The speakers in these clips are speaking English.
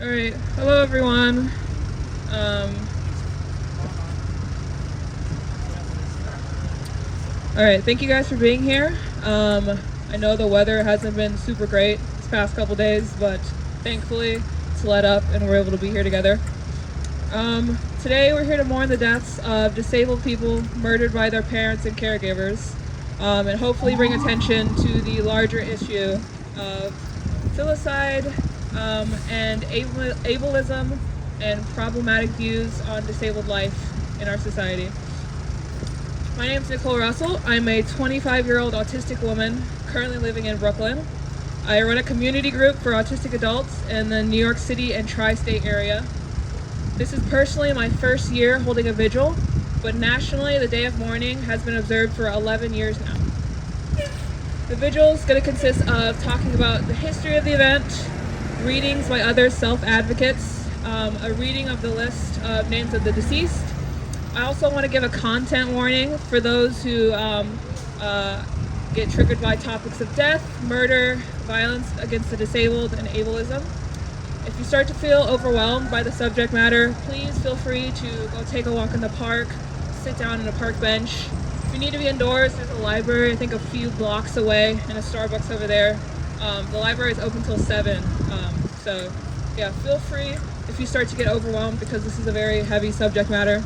All right, hello everyone. All right, thank you guys for being here. I know the weather hasn't been super great this past couple days, but thankfully it's let up and we're able to be here together. Today we're here to mourn the deaths of disabled people murdered by their parents and caregivers, and hopefully bring attention to the larger issue of filicide and ableism and problematic views on disabled life in our society. My name is Nicole Russell. I'm a 25-year-old autistic woman currently living in Brooklyn. I run a community group for autistic adults in the New York City and tri-state area. This is personally my first year holding a vigil, but nationally the Day of Mourning has been observed for 11 years now. The vigil is going to consist of talking about the history of the event, readings by other self-advocates, a reading of the list of names of the deceased. I also want to give a content warning for those who get triggered by topics of death, murder, violence against the disabled, and ableism. If you start to feel overwhelmed by the subject matter, please feel free to go take a walk in the park, sit down on a park bench. If you need to be indoors, there's a library, I think a few blocks away, and a Starbucks over there. The library is open till 7, so yeah, feel free if you start to get overwhelmed because this is a very heavy subject matter.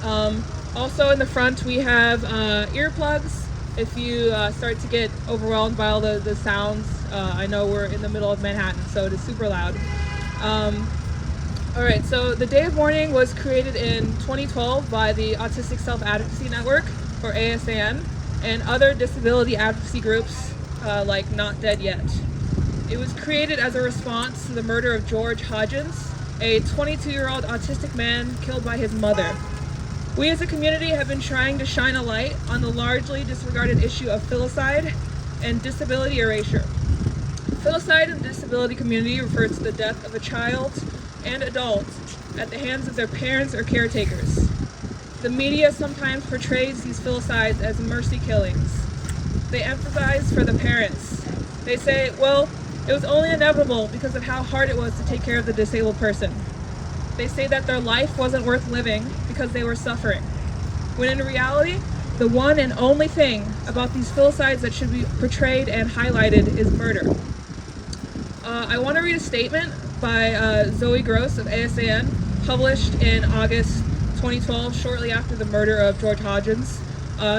Also in the front we have earplugs if you start to get overwhelmed by all the sounds. I know we're in the middle of Manhattan, so it is super loud. All right, so the Day of Mourning was created in 2012 by the Autistic Self-Advocacy Network, or ASAN, and other disability advocacy groups like Not Dead Yet. It was created as a response to the murder of George Hodgins, a 22-year-old autistic man killed by his mother. We as a community have been trying to shine a light on the largely disregarded issue of filicide and disability erasure. Filicide in the disability community refers to the death of a child and adult at the hands of their parents or caretakers. The media sometimes portrays these filicides as mercy killings. They emphasize for the parents. They say, well, it was only inevitable because of how hard it was to take care of the disabled person. They say that their life wasn't worth living because they were suffering, when in reality, the one and only thing about these filicides that should be portrayed and highlighted is murder. I want to read a statement by Zoe Gross of ASAN, published in August 2012, shortly after the murder of George Hodgins.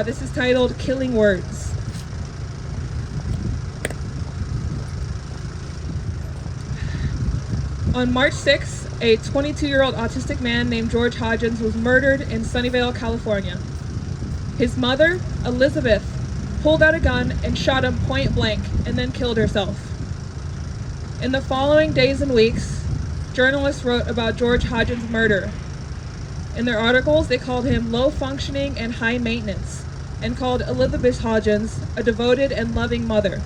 This is titled "Killing Words." On March 6th, a 22-year-old autistic man named George Hodgins was murdered in Sunnyvale, California. His mother, Elizabeth, pulled out a gun and shot him point blank and then killed herself. In the following days and weeks, journalists wrote about George Hodgins' murder. In their articles, they called him low-functioning and high-maintenance, and called Elizabeth Hodgins a devoted and loving mother.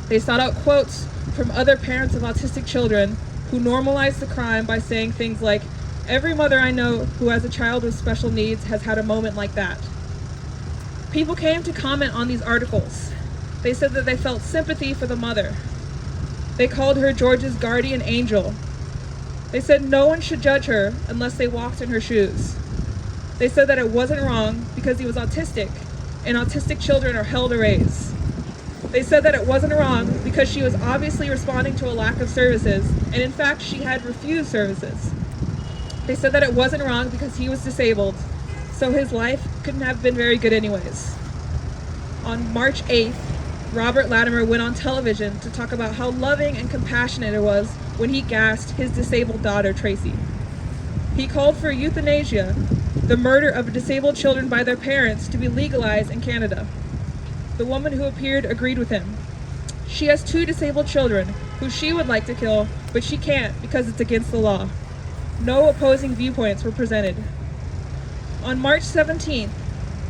They sought out quotes from other parents of autistic children who normalized the crime by saying things like, "Every mother I know who has a child with special needs has had a moment like that." People came to comment on these articles. They said that they felt sympathy for the mother. They called her George's guardian angel. They said no one should judge her unless they walked in her shoes. They said that it wasn't wrong because he was autistic, and autistic children are hell to raise. They said that it wasn't wrong because she was obviously responding to a lack of services, and in fact she had refused services. They said that it wasn't wrong because he was disabled, so his life couldn't have been very good anyways. On March 8th, Robert Latimer went on television to talk about how loving and compassionate it was when he gassed his disabled daughter, Tracy. He called for euthanasia, the murder of disabled children by their parents, to be legalized in Canada. The woman who appeared agreed with him. She has 2 disabled children who she would like to kill, but she can't because it's against the law. No opposing viewpoints were presented. On March 17th,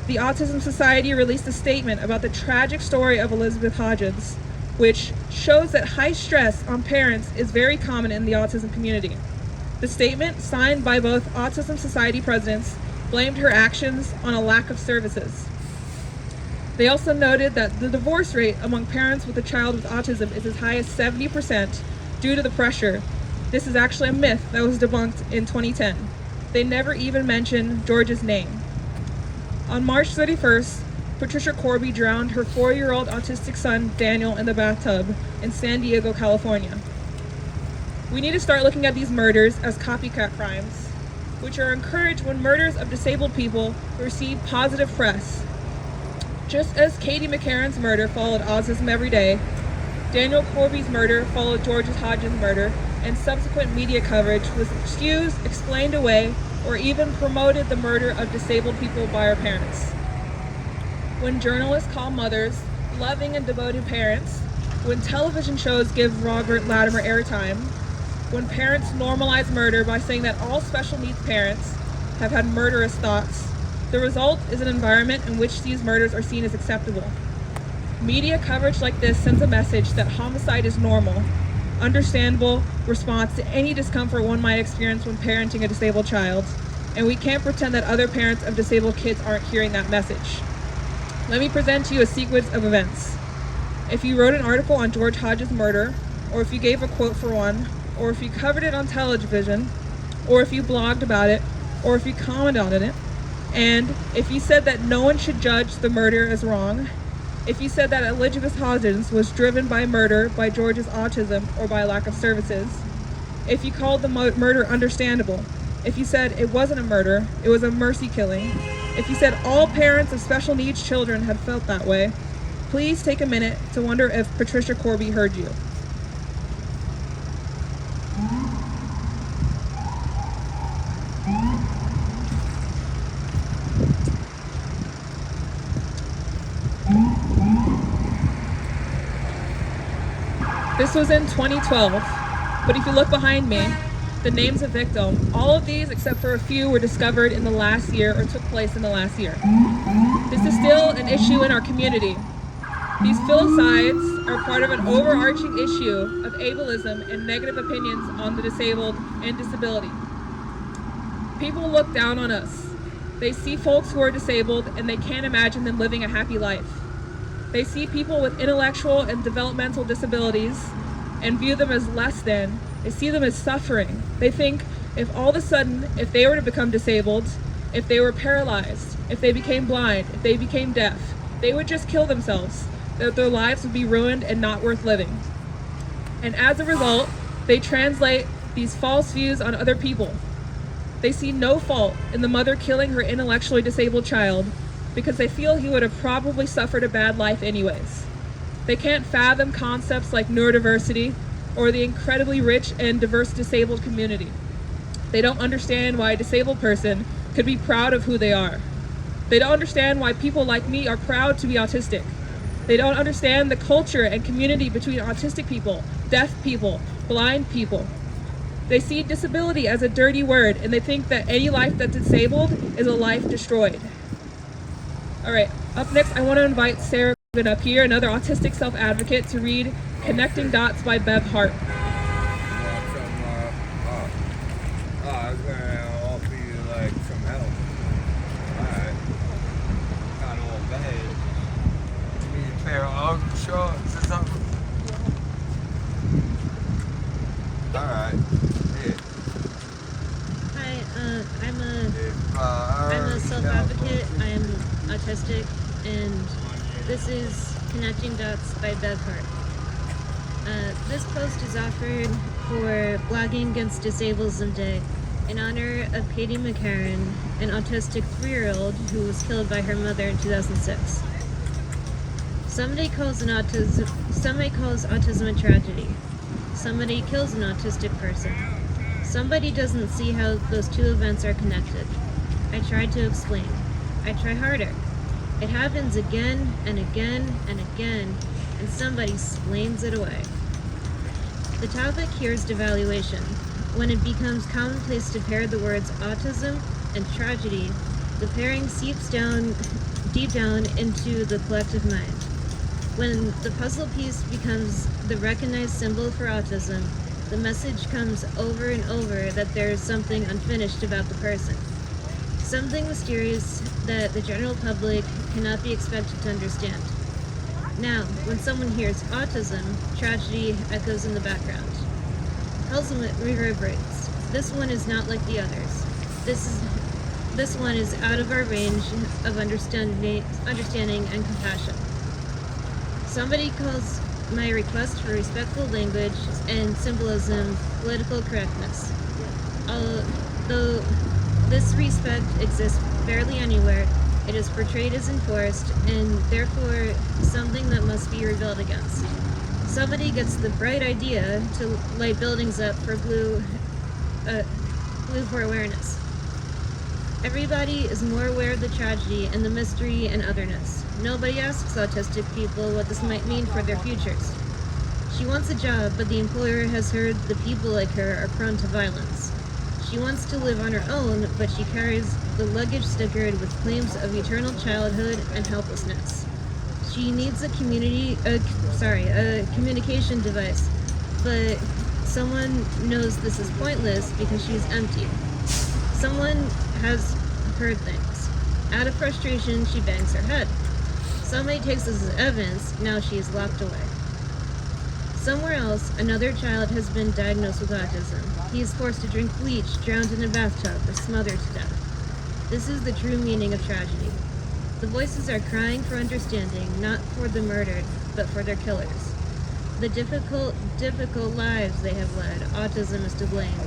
the Autism Society released a statement about the tragic story of Elizabeth Hodgins, which shows that high stress on parents is very common in the autism community. The statement, signed by both Autism Society presidents, blamed her actions on a lack of services. They also noted that the divorce rate among parents with a child with autism is as high as 70% due to the pressure This is actually a myth that was debunked in 2010. They never even mention George's name. On March 31st, Patricia Corby drowned her 4-year-old autistic son, Daniel, in the bathtub in San Diego, California. We need to start looking at these murders as copycat crimes, which are encouraged when murders of disabled people receive positive press. Just as Katie McCarran's murder followed autism every day, Daniel Corby's murder followed George Hodgins' murder, and subsequent media coverage was excused, explained away, or even promoted the murder of disabled people by our parents. When journalists call mothers loving and devoted parents, when television shows give Robert Latimer airtime, when parents normalize murder by saying that all special needs parents have had murderous thoughts, the result is an environment in which these murders are seen as acceptable. Media coverage like this sends a message that homicide is normal, understandable response to any discomfort one might experience when parenting a disabled child, and we can't pretend that other parents of disabled kids aren't hearing that message. Let me present to you a sequence of events. If you wrote an article on George Hodges' murder, or if you gave a quote for one, or if you covered it on television, or if you blogged about it, or if you commented on it, and if you said that no one should judge the murder as wrong, if you said that Elizabeth Hodgins was driven by murder by George's autism or by lack of services, if you called the murder understandable, if you said it wasn't a murder, it was a mercy killing, if you said all parents of special needs children had felt that way, please take a minute to wonder if Patricia Corby heard you. This was in 2012, but if you look behind me, the names of victims, all of these except for a few were discovered in the last year or took place in the last year. This is still an issue in our community. These filicides are part of an overarching issue of ableism and negative opinions on the disabled and disability. People look down on us. They see folks who are disabled and they can't imagine them living a happy life. They see people with intellectual and developmental disabilities and view them as less than. They see them as suffering. They think if all of a sudden, if they were to become disabled, if they were paralyzed, if they became blind, if they became deaf, they would just kill themselves, that their lives would be ruined and not worth living. And as a result, they translate these false views on other people. They see no fault in the mother killing her intellectually disabled child because they feel he would have probably suffered a bad life anyways. They can't fathom concepts like neurodiversity or the incredibly rich and diverse disabled community. They don't understand why a disabled person could be proud of who they are. They don't understand why people like me are proud to be autistic. They don't understand the culture and community between autistic people, deaf people, blind people. They see disability as a dirty word, and they think that any life that's disabled is a life destroyed. All right, up next, I want to invite Sarah up here, another autistic self-advocate, to read Connecting Dots by Bev Hart. I was gonna offer you like some help. Alright. Kind of all bad. You need a pair of Ugg shorts or something? Alright. Yeah. Hi, I'm a self-advocate. I am autistic, and this is Connecting Dots by Bev Hart. This post is offered for Blogging Against Disableism Day in honor of Katie McCarran, an autistic 3-year-old who was killed by her mother in 2006. Somebody calls autism a tragedy. Somebody kills an autistic person. Somebody doesn't see how those two events are connected. I tried to explain. I try harder. It happens again and again and again, and somebody explains it away. The topic here is devaluation. When it becomes commonplace to pair the words autism and tragedy, the pairing seeps down deep down into the collective mind. When the puzzle piece becomes the recognized symbol for autism, the message comes over and over that there is something unfinished about the person. Something mysterious that the general public cannot be expected to understand. Now, when someone hears autism, tragedy echoes in the background. puzzlement reverberates. This one is not like the others. This one is out of our range of understanding and compassion. Somebody calls my request for respectful language and symbolism political correctness. Though this respect exists barely anywhere, it is portrayed as enforced and therefore something that must be rebelled against. Somebody gets the bright idea to light buildings up for blue for awareness. Everybody is more aware of the tragedy and the mystery and otherness. Nobody asks autistic people what this might mean for their futures. She wants a job, but the employer has heard the people like her are prone to violence. She wants to live on her own, but she carries the luggage stickered with claims of eternal childhood and helplessness. She needs a communication device, but someone knows this is pointless because she's empty. Someone has heard things. Out of frustration, she bangs her head. Somebody takes this as evidence, now she is locked away. Somewhere else, another child has been diagnosed with autism. He is forced to drink bleach, drowned in a bathtub, or smothered to death. This is the true meaning of tragedy. The voices are crying for understanding, not for the murdered, but for their killers. The difficult lives they have led, autism is to blame.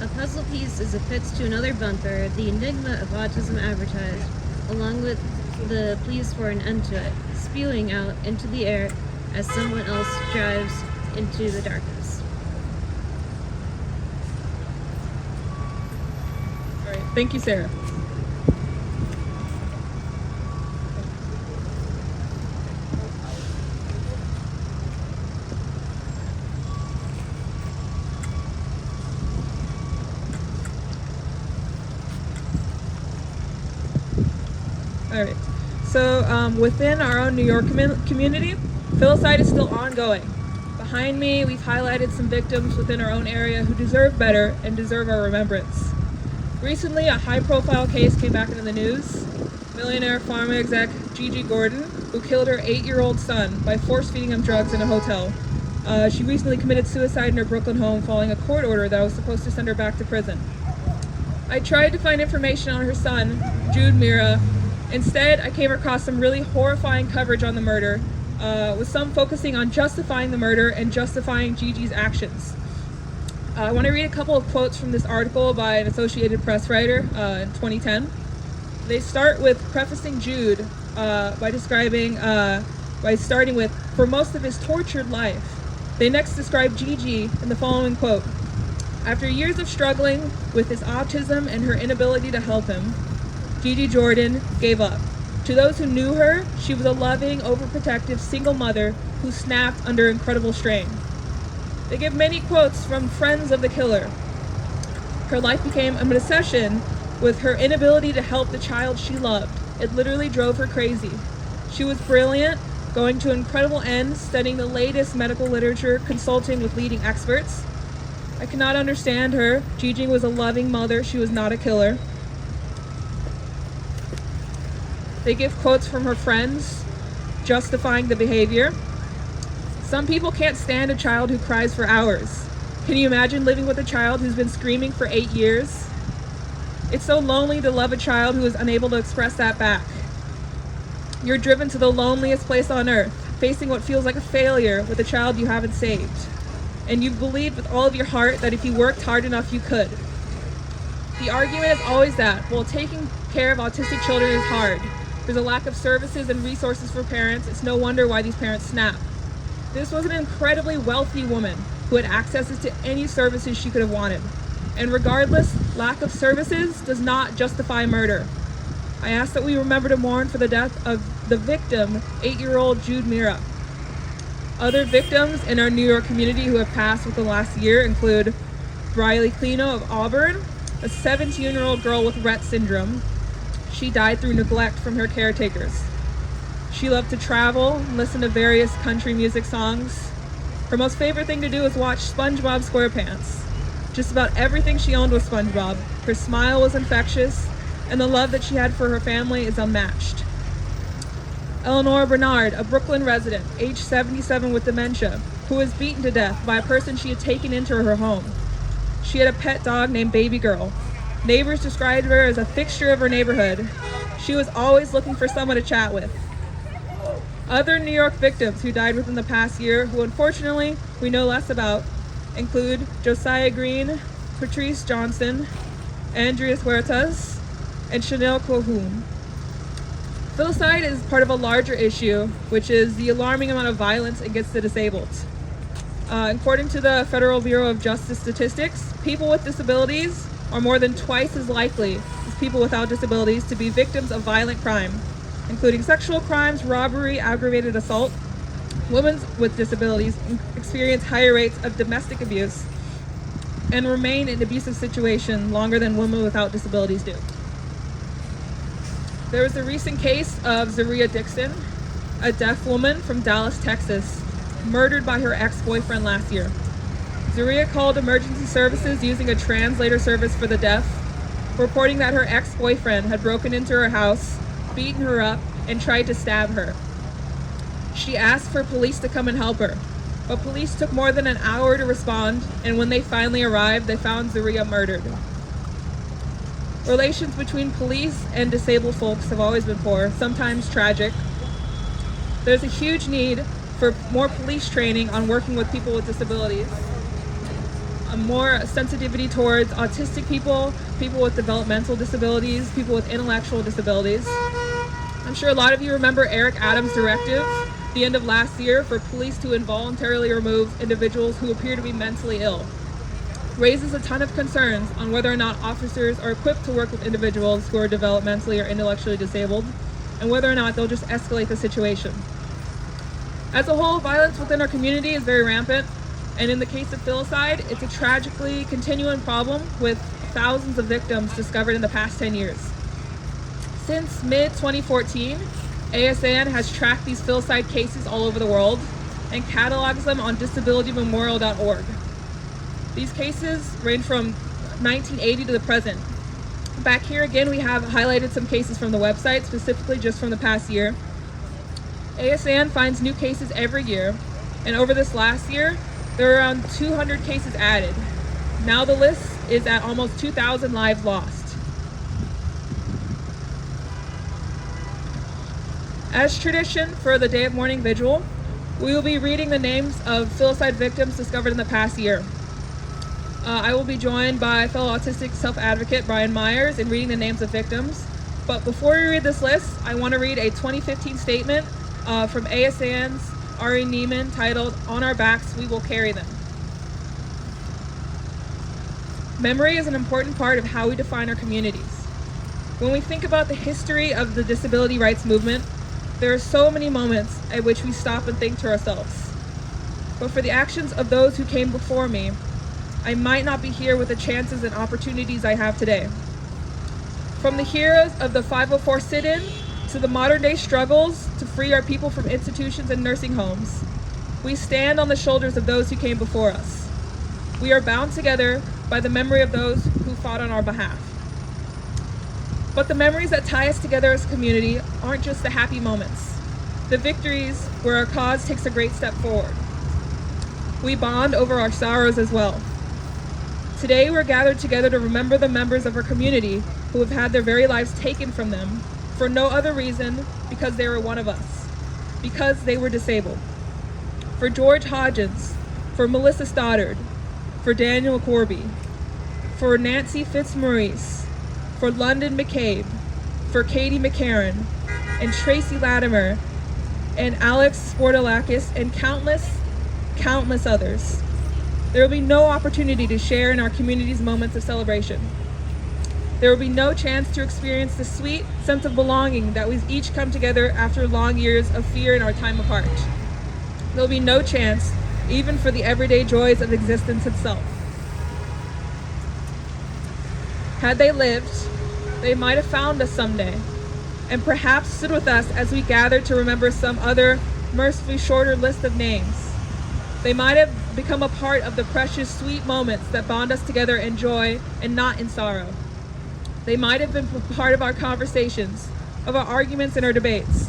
A puzzle piece is affixed to another bumper, the enigma of autism advertised, along with the pleas for an end to it, spewing out into the air as someone else drives into the darkness. All right, thank you, Sarah. All right, so within our own New York community, filicide is still ongoing. Behind me, we've highlighted some victims within our own area who deserve better and deserve our remembrance. Recently, a high-profile case came back into the news. Millionaire pharma exec Gigi Gordon, who killed her 8-year-old son by force-feeding him drugs in a hotel. She recently committed suicide in her Brooklyn home following a court order that was supposed to send her back to prison. I tried to find information on her son, Jude Mira. Instead, I came across some really horrifying coverage on the murder, with some focusing on justifying the murder and justifying Gigi's actions. I want to read a couple of quotes from this article by an Associated Press writer in 2010. They start with prefacing Jude by starting with, for most of his tortured life. They next describe Gigi in the following quote: after years of struggling with his autism and her inability to help him, Gigi Jordan gave up. To those who knew her, she was a loving, overprotective single mother who snapped under incredible strain. They give many quotes from friends of the killer. Her life became an obsession with her inability to help the child she loved. It literally drove her crazy. She was brilliant, going to incredible ends, studying the latest medical literature, consulting with leading experts. I cannot understand her. Gigi was a loving mother. She was not a killer. They give quotes from her friends justifying the behavior. Some people can't stand a child who cries for hours. Can you imagine living with a child who's been screaming for 8 years? It's so lonely to love a child who is unable to express that back. You're driven to the loneliest place on earth, facing what feels like a failure with a child you haven't saved. And you believed with all of your heart that if you worked hard enough, you could. The argument is always that, well, taking care of autistic children is hard. There's a lack of services and resources for parents. It's no wonder why these parents snap. This was an incredibly wealthy woman who had access to any services she could have wanted. And regardless, lack of services does not justify murder. I ask that we remember to mourn for the death of the victim, 8-year-old Jude Mira. Other victims in our New York community who have passed within the last year include Briley Clino of Auburn, a 17-year-old girl with Rett syndrome. She died through neglect from her caretakers. She loved to travel and listen to various country music songs. Her most favorite thing to do was watch SpongeBob SquarePants. Just about everything she owned was SpongeBob. Her smile was infectious, and the love that she had for her family is unmatched. Eleanor Bernard, a Brooklyn resident, age 77 with dementia. who was beaten to death by a person she had taken into her home. She had a pet dog named Baby Girl. Neighbors described her as a fixture of her neighborhood. She was always looking for someone to chat with. Other New York victims who died within the past year, who unfortunately we know less about, include Josiah Green, Patrice Johnson, Andreas Huertas, and Chanel Calhoun. Filicide is part of a larger issue, which is the alarming amount of violence against the disabled. According to the Federal Bureau of Justice statistics, people with disabilities are more than twice as likely as people without disabilities to be victims of violent crime, including sexual crimes, robbery, aggravated assault. Women with disabilities experience higher rates of domestic abuse and remain in abusive situations longer than women without disabilities do. There was a recent case of Zaria Dixon, a deaf woman from Dallas, Texas, murdered by her ex-boyfriend last year. Zaria called emergency services using a translator service for the deaf, reporting that her ex-boyfriend had broken into her house, beaten her up, and tried to stab her. She asked for police to come and help her, but police took more than an hour to respond, and when they finally arrived, they found Zaria murdered. Relations between police and disabled folks have always been poor, sometimes tragic. There's a huge need for more police training on working with people with disabilities, more sensitivity towards autistic people, people with developmental disabilities, people with intellectual disabilities. I'm sure a lot of you remember Eric Adams' directive the end of last year for police to involuntarily remove individuals who appear to be mentally ill. Raises a ton of concerns on whether or not officers are equipped to work with individuals who are developmentally or intellectually disabled, and whether or not they'll just escalate the situation. As a whole, violence within our community is very rampant, and in the case of filicide, it's a tragically continuing problem with thousands of victims discovered in the past 10 years. Since mid-2014, ASAN has tracked these filicide cases all over the world and catalogs them on disabilitymemorial.org. These cases range from 1980 to the present. Back here again, we have highlighted some cases from the website, specifically just from the past year. ASAN finds new cases every year, and over this last year, there are around 200 cases added. Now the list is at almost 2,000 lives lost. As tradition for the day of Mourning Vigil, we will be reading the names of filicide victims discovered in the past year. I will be joined by fellow autistic self-advocate Brian Myers in reading the names of victims. But before we read this list, I want to read a 2015 statement from ASAN's Ari Neiman titled, "On Our Backs, We Will Carry Them." Memory is an important part of how we define our communities. When we think about the history of the disability rights movement, there are so many moments at which we stop and think to ourselves, but for the actions of those who came before me, I might not be here with the chances and opportunities I have today. From the heroes of the 504 sit-in to the modern day struggles to free our people from institutions and nursing homes, we stand on the shoulders of those who came before us. We are bound together by the memory of those who fought on our behalf. But the memories that tie us together as a community aren't just the happy moments, the victories where our cause takes a great step forward. We bond over our sorrows as well. Today we're gathered together to remember the members of our community who have had their very lives taken from them for no other reason because they were one of us, because they were disabled. For George Hodgins, for Melissa Stoddard, for Daniel Corby, for Nancy Fitzmaurice, for London McCabe, for Katie McCarran, and Tracy Latimer, and Alex Sportalakis, and countless others. There will be no opportunity to share in our community's moments of celebration. There will be no chance to experience the sweet sense of belonging that we've each come together after long years of fear in our time apart. There will be no chance, even for the everyday joys of existence itself. Had they lived, they might have found us someday, and perhaps stood with us as we gathered to remember some other, mercifully shorter list of names. They might have become a part of the precious, sweet moments that bond us together in joy and not in sorrow. They might have been part of our conversations, of our arguments and our debates.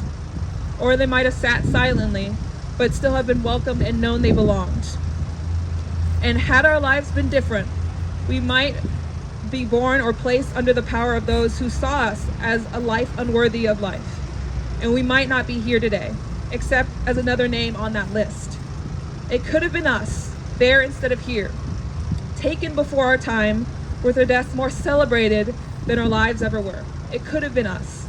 Or they might have sat silently, but still have been welcomed and known they belonged. And had our lives been different, we might be born or placed under the power of those who saw us as a life unworthy of life. And we might not be here today, except as another name on that list. It could have been us, there instead of here, taken before our time, with our deaths more celebrated than our lives ever were. It could have been us.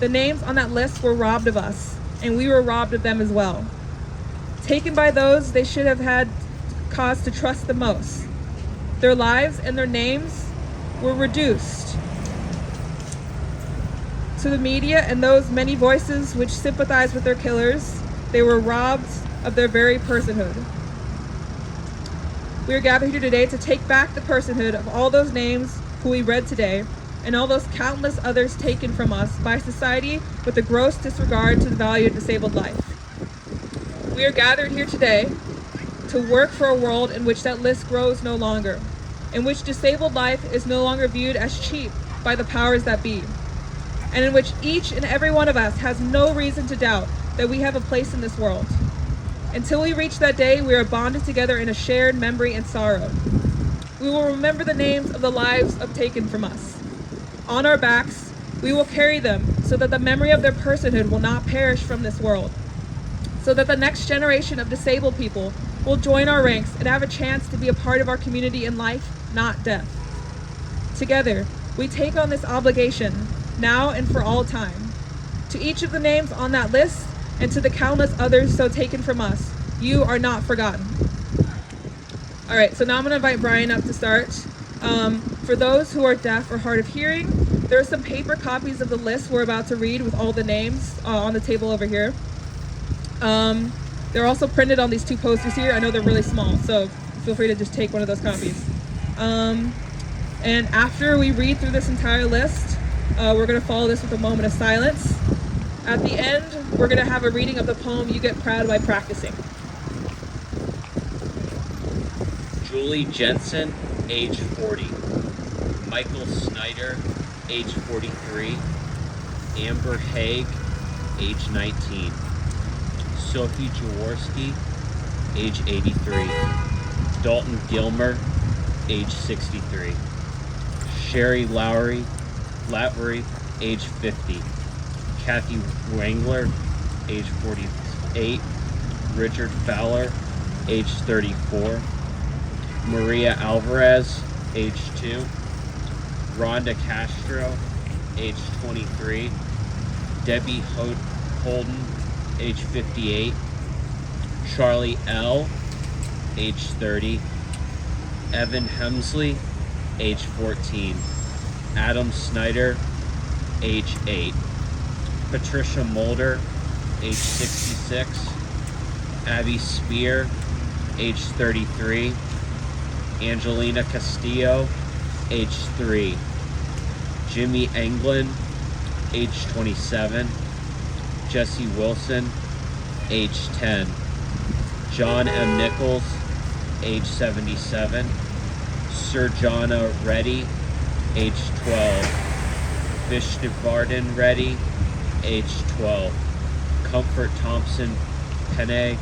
The names on that list were robbed of us, and we were robbed of them as well. Taken by those they should have had cause to trust the most. Their lives and their names were reduced to the media and those many voices which sympathize with their killers. They were robbed of their very personhood. We are gathered here today to take back the personhood of all those names who we read today, and all those countless others taken from us by society with a gross disregard to the value of disabled life. We are gathered here today to work for a world in which that list grows no longer, in which disabled life is no longer viewed as cheap by the powers that be, and in which each and every one of us has no reason to doubt that we have a place in this world. Until we reach that day, we are bonded together in a shared memory and sorrow. We will remember the names of the lives taken from us. On our backs, we will carry them so that the memory of their personhood will not perish from this world, so that the next generation of disabled people will join our ranks and have a chance to be a part of our community in life, not death. Together, we take on this obligation, now and for all time. To each of the names on that list, and to the countless others so taken from us, you are not forgotten. All right, so now I'm gonna invite Brian up to start. For those who are deaf or hard of hearing, there are some paper copies of the list we're about to read with all the names on the table over here. They're also printed on these two posters here. I know they're really small, so feel free to just take one of those copies. And after we read through this entire list, we're gonna follow this with a moment of silence. At the end, we're gonna have a reading of the poem You Get Proud by Practicing. Julie Jensen, age 40. Michael Snyder, age 43. Amber Haig, age 19. Sophie Jaworski, age 83. Dalton Gilmer, age 63. Sherry Lowry, age 50. Kathy Wangler, age 48. Richard Fowler, age 34. Maria Alvarez, age 2. Rhonda Castro, age 23. Debbie Holden, age 58. Charlie L., age 30. Evan Hemsley, age 14. Adam Snyder, age 8. Patricia Mulder, age 66. Abby Spear, age 33. Angelina Castillo, age 3. Jimmy Englund, age 27. Jesse Wilson, age 10. John M. Nichols, age 77. Surjana Reddy, age 12. Vishnuvardhan Reddy, age 12. Comfort Thompson Penne,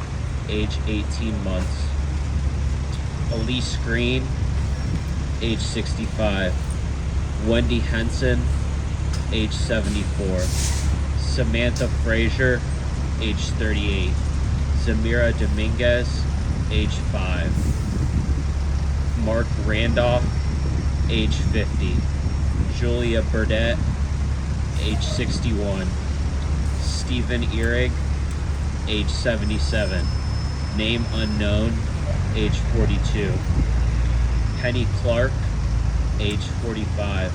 age 18 months. Elise Green, age 65. Wendy Henson, age 74. Samantha Frazier, age 38. Zamira Dominguez, age 5. Mark Randolph, age 50. Julia Burdett, age 61. Stephen Ehrig, age 77. Name unknown, age 42. Penny Clark, age 45.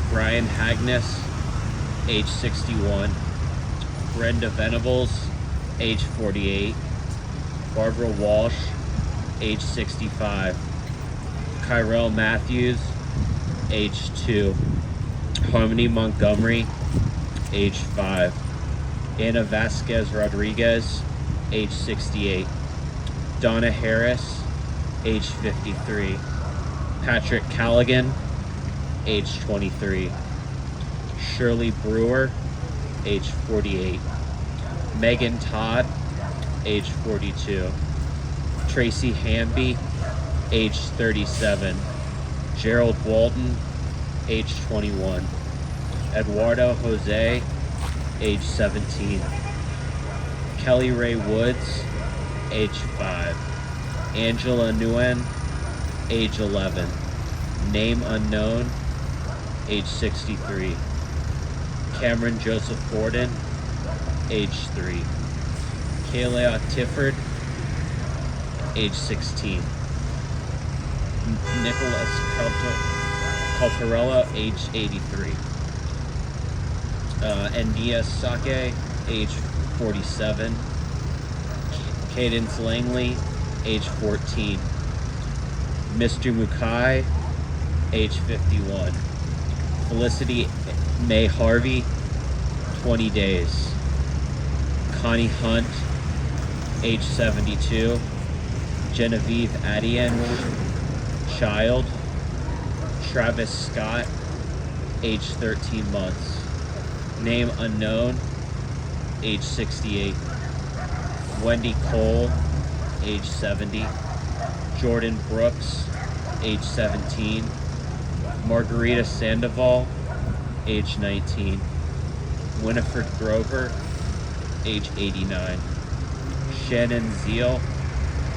Brian Hagnes, age 61. Brenda Venables, age 48. Barbara Walsh, age 65. Kyrell Matthews, age 2. Harmony Montgomery, age 5. Anna Vasquez Rodriguez, age 68. Donna Harris, age 53. Patrick Callaghan, age 23. Shirley Brewer, age 48. Megan Todd, age 42. Tracy Hamby, age 37. Gerald Walton, age 21. Eduardo Jose, age 17. Kelly Ray Woods, age 5. Angela Nguyen, age 11. Name unknown, age 63. Cameron Joseph Gordon, age 3. Kayla Tifford, age 16. Nicholas Caltarella, age 83. Enia Sake, age 47. Cadence Langley, age 14. Mr. Mukai, age 51. Felicity May Harvey, 20 days. Connie Hunt, age 72. Genevieve Adian, child. Travis Scott, age 13 months. Name unknown, age 68. Wendy Cole, age 70. Jordan Brooks, age 17. Margarita Sandoval, age 19. Winifred Grover, age 89. Shannon Zeal,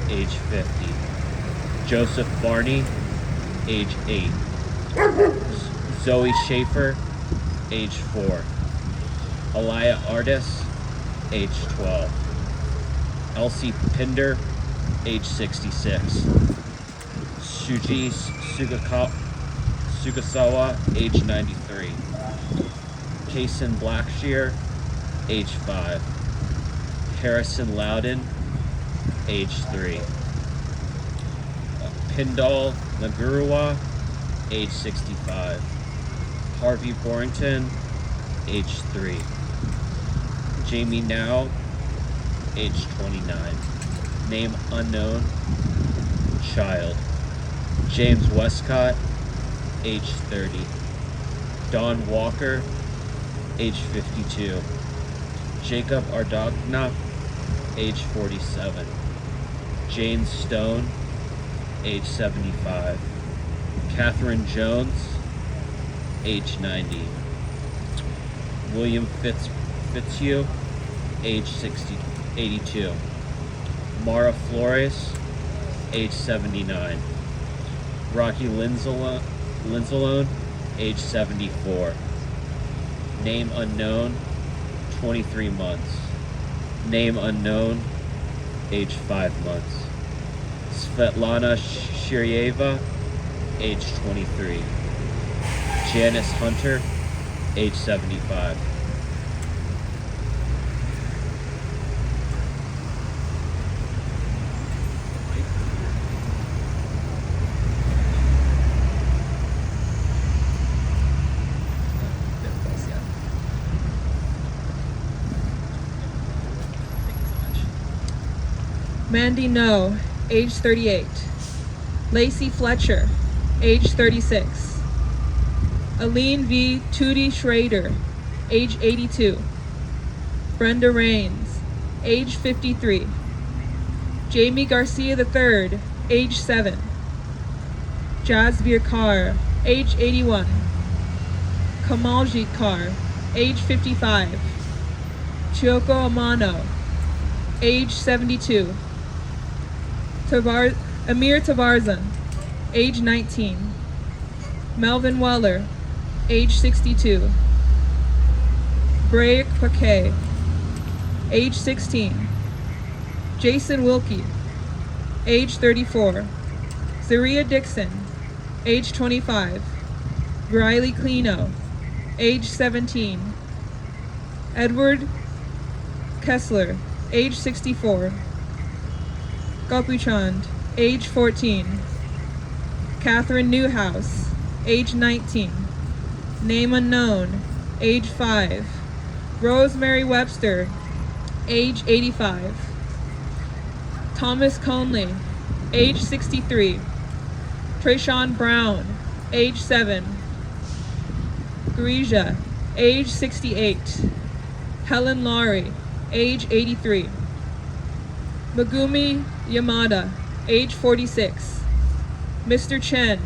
age 50. Joseph Barney, age 8. Zoe Schaefer, age 4. Alaya Artis, age 12. Elsie Pinder, age 66. Shuji Sugasawa, age 93. Kason Blackshear, age 5. Harrison Loudon, age 3. Pindal Nagurua, age 65. Harvey Borrington, age 3. Jamie Now, age 29. Name unknown, child. James Westcott, age 30. Don Walker, age 52. Jacob Ardagna, age 47. Jane Stone, age 75. Catherine Jones, age 90. William Fitzhugh, age 82. Mara Flores, age 79. Rocky Linsalone, age 74. Name unknown, 23 months. Name unknown, age 5 months. Svetlana Shiryeva, age 23. Janice Hunter, age 75. Mandy No, age 38. Lacey Fletcher, age 36. Aline V. Tootie Schrader, age 82. Brenda Rains, age 53. Jamie Garcia III, age 7. Jasveer Kaur, age 81. Kamaljit Kaur, age 55. Chioko Amano, age 72. Amir Tavarzan, age 19. Melvin Weller, age 62. Brayek Paquet, age 16. Jason Wilkie, age 34. Zaria Dixon, age 25. Riley Clino, age 17. Edward Kessler, age 64. Gopuchand, age 14. Catherine Newhouse, age 19. Name unknown, age 5. Rosemary Webster, age 85. Thomas Conley, age 63. Trayshawn Brown, age 7. Grisia, age 68. Helen Laurie, age 83. Megumi Yamada, age 46. Mr. Chen,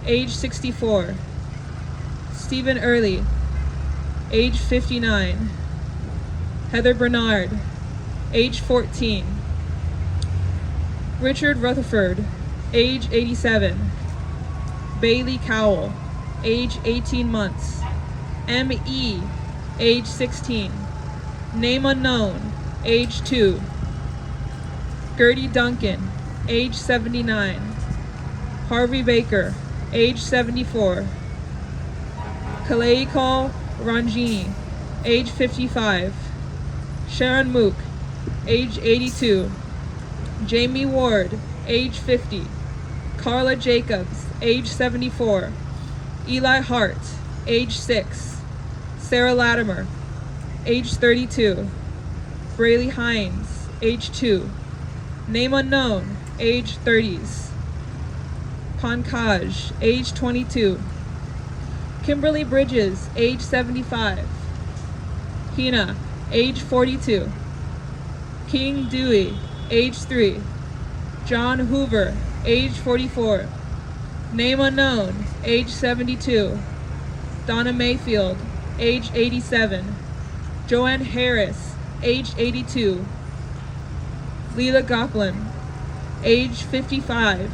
age 64. Stephen Early, age 59. Heather Bernard, age 14. Richard Rutherford, age 87. Bailey Cowell, age 18 months. M.E., age 16. Name unknown, age 2. Gertie Duncan, age 79. Harvey Baker, age 74. Kaleikal Ranjini, age 55. Sharon Mook, age 82. Jamie Ward, age 50. Carla Jacobs, age 74. Eli Hart, age 6. Sarah Latimer, age 32. Braylee Hines, age 2. Name unknown, age 30s. Pankaj, age 22. Kimberly Bridges, age 75. Hina, age 42. King Dewey, age 3. John Hoover, age 44. Name unknown, age 72. Donna Mayfield, age 87. Joanne Harris, age 82. Leela Goplin, age 55.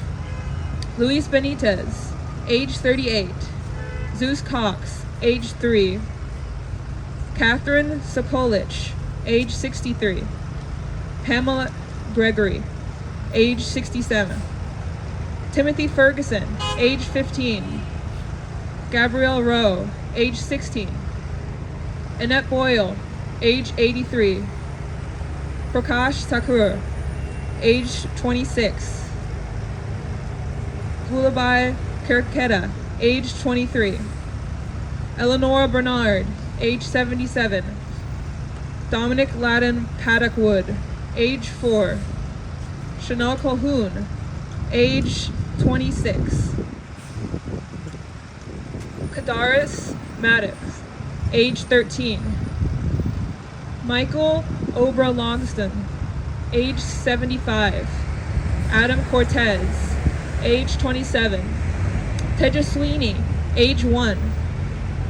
Luis Benitez, age 38. Zeus Cox, age 3. Catherine Sokolich, age 63. Pamela Gregory, age 67. Timothy Ferguson, age 15. Gabrielle Rowe, age 16. Annette Boyle, age 83. Prakash Thakur, age 26. Gulabai Kirketa, age 23. Eleanora Bernard, age 77. Dominic Ladden Paddock Wood, age 4. Chanel Colhoun, age 26. Kadaris Maddox, age 13. Michael Obra Longston, age 75. Adam Cortez, age 27. Teja Sweeney, age 1.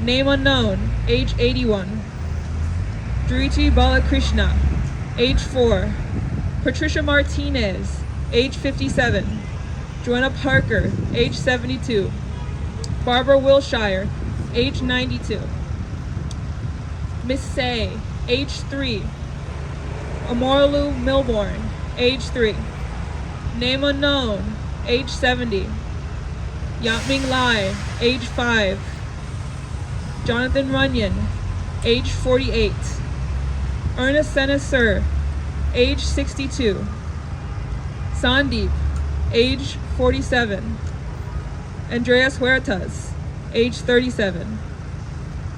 Name unknown, age 81. Driti Balakrishna, age 4. Patricia Martinez, age 57. Joanna Parker, age 72. Barbara Wilshire, age 92. Miss Say, age 3. Amorlu Milborn, age 3. Name unknown, age 70. Yatming Lai, age 5. Jonathan Runyon, age 48. Ernest Senesur, age 62. Sandeep, age 47. Andreas Huertas, age 37.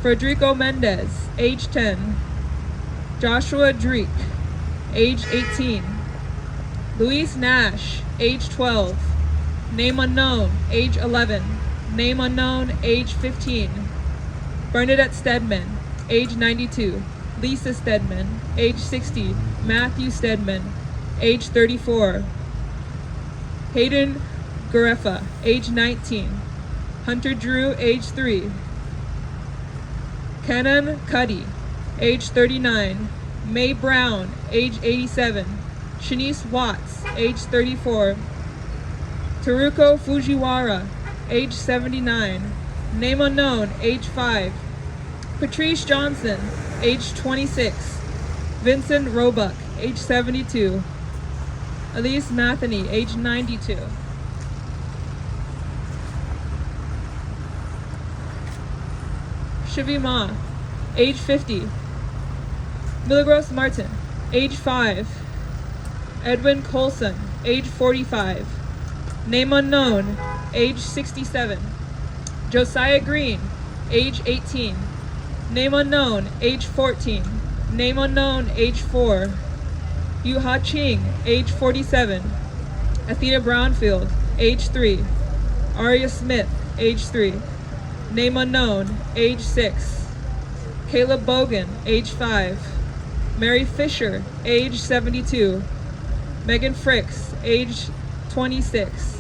Federico Mendez, age 10. Joshua Dreek, age 18. Luis Nash, age 12. Name unknown, age 11. Name unknown, age 15. Bernadette Stedman, age 92. Lisa Stedman, age 60. Matthew Stedman, age 34. Hayden Garefa, age 19. Hunter Drew, age 3. Kenan Cuddy, age 39. Mae Brown, age 87. Shanice Watts, age 34. Teruko Fujiwara, age 79. Name unknown, age 5. Patrice Johnson, age 26. Vincent Roebuck, age 72. Elise Matheny, age 92. Shivi Ma, age 50. Milagros Martin, age 5. Edwin Colson, age 45. Name unknown, age 67. Josiah Green, age 18. Name unknown, age 14. Name unknown, age 4. Yu Ha Ching, age 47. Athena Brownfield, age 3. Aria Smith, age 3. Name unknown, age 6. Caleb Bogan, age 5. Mary Fisher, age 72. Megan Fricks, age 26.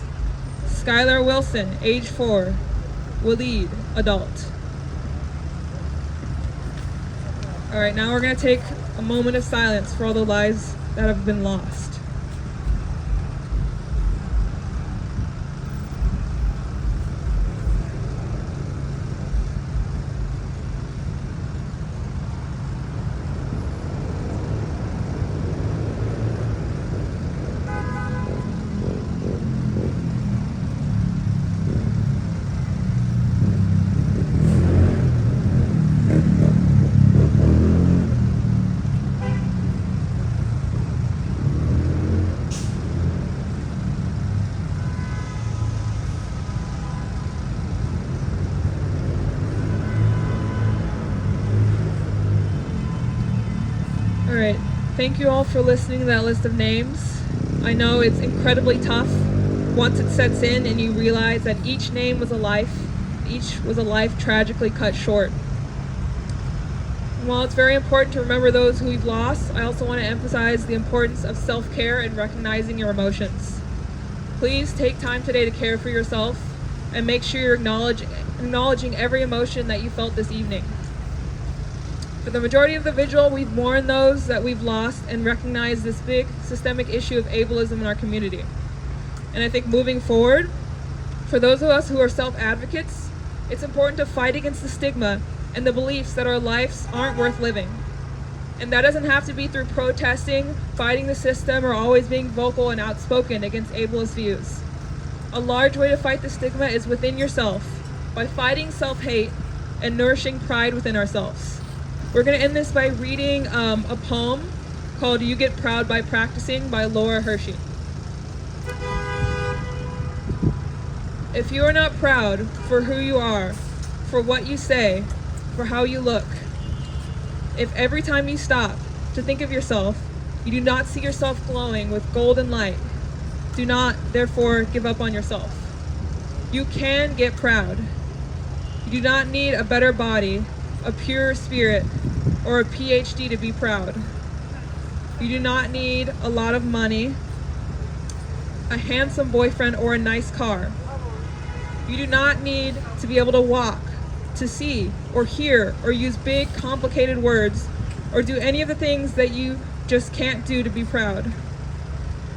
Skylar Wilson, age 4. Waleed, adult. All right, now we're going to take a moment of silence for all the lives that have been lost. Alright, thank you all for listening to that list of names. I know it's incredibly tough once it sets in and you realize that each name was a life, each was a life tragically cut short. And while it's very important to remember those who we've lost, I also want to emphasize the importance of self-care and recognizing your emotions. Please take time today to care for yourself and make sure you're acknowledging every emotion that you felt this evening. For the majority of the vigil, we've mourned those that we've lost and recognized this big systemic issue of ableism in our community. And I think moving forward, for those of us who are self-advocates, it's important to fight against the stigma and the beliefs that our lives aren't worth living. And that doesn't have to be through protesting, fighting the system, or always being vocal and outspoken against ableist views. A large way to fight the stigma is within yourself, by fighting self-hate and nourishing pride within ourselves. We're going to end this by reading a poem called You Get Proud by Practicing by Laura Hershey. If you are not proud for who you are, for what you say, for how you look, if every time you stop to think of yourself, you do not see yourself glowing with golden light, do not, therefore, give up on yourself. You can get proud. You do not need a better body, a pure spirit, or a PhD to be proud. You do not need a lot of money, a handsome boyfriend, or a nice car. You do not need to be able to walk, to see, or hear, or use big, complicated words, or do any of the things that you just can't do to be proud.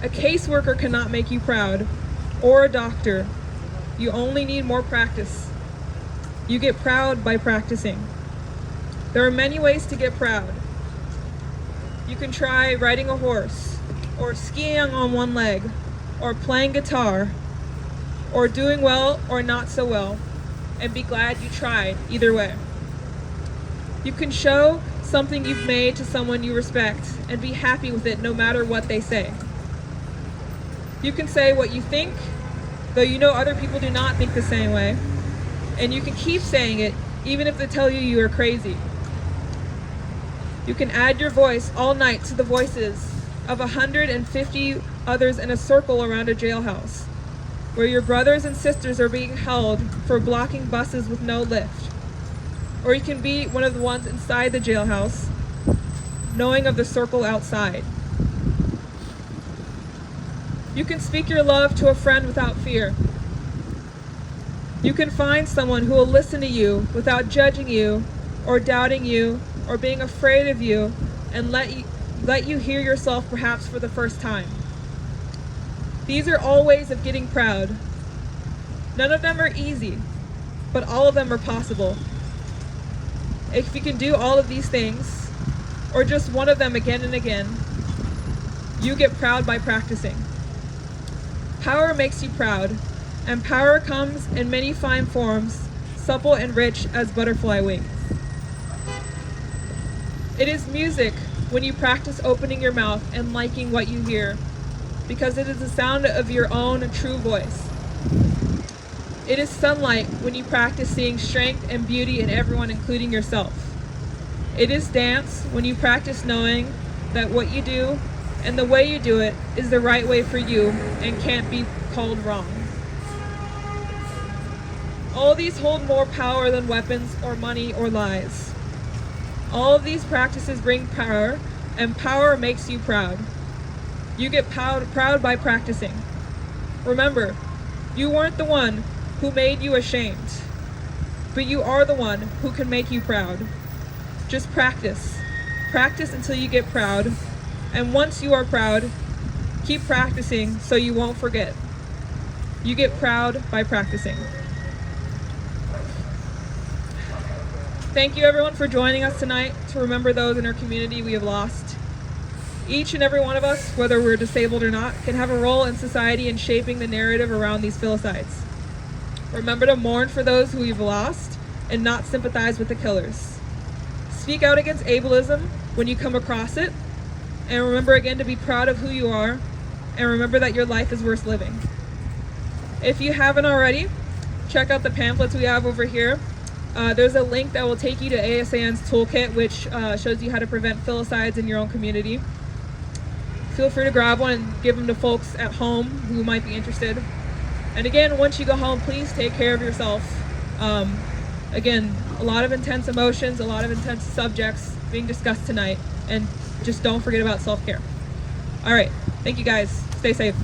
A caseworker cannot make you proud, or a doctor. You only need more practice. You get proud by practicing. There are many ways to get proud. You can try riding a horse, or skiing on one leg, or playing guitar, or doing well or not so well, and be glad you tried either way. You can show something you've made to someone you respect and be happy with it no matter what they say. You can say what you think, though you know other people do not think the same way, and you can keep saying it even if they tell you you are crazy. You can add your voice all night to the voices of 150 others in a circle around a jailhouse, where your brothers and sisters are being held for blocking buses with no lift. Or you can be one of the ones inside the jailhouse, knowing of the circle outside. You can speak your love to a friend without fear. You can find someone who will listen to you without judging you or doubting you or being afraid of you, and let you hear yourself perhaps for the first time. These are all ways of getting proud. None of them are easy, but all of them are possible. If you can do all of these things, or just one of them again and again, you get proud by practicing. Power makes you proud, and power comes in many fine forms, supple and rich as butterfly wings. It is music when you practice opening your mouth and liking what you hear, because it is the sound of your own true voice. It is sunlight when you practice seeing strength and beauty in everyone, including yourself. It is dance when you practice knowing that what you do and the way you do it is the right way for you and can't be called wrong. All these hold more power than weapons or money or lies. All of these practices bring power, and power makes you proud. You get proud by practicing. Remember, you weren't the one who made you ashamed, but you are the one who can make you proud. Just practice. Practice until you get proud. And once you are proud, keep practicing so you won't forget. You get proud by practicing. Thank you everyone for joining us tonight to remember those in our community we have lost. Each and every one of us, whether we're disabled or not, can have a role in society in shaping the narrative around these filicides. Remember to mourn for those who we've lost and not sympathize with the killers. Speak out against ableism when you come across it, and remember again to be proud of who you are, and remember that your life is worth living. If you haven't already, check out the pamphlets we have over here. There's a link that will take you to ASAN's toolkit, which shows you how to prevent filicides in your own community. Feel free to grab one and give them to folks at home who might be interested. And again, once you go home, please take care of yourself. Again, a lot of intense emotions, a lot of intense subjects being discussed tonight, and just don't forget about self-care. All right, thank you guys. Stay safe.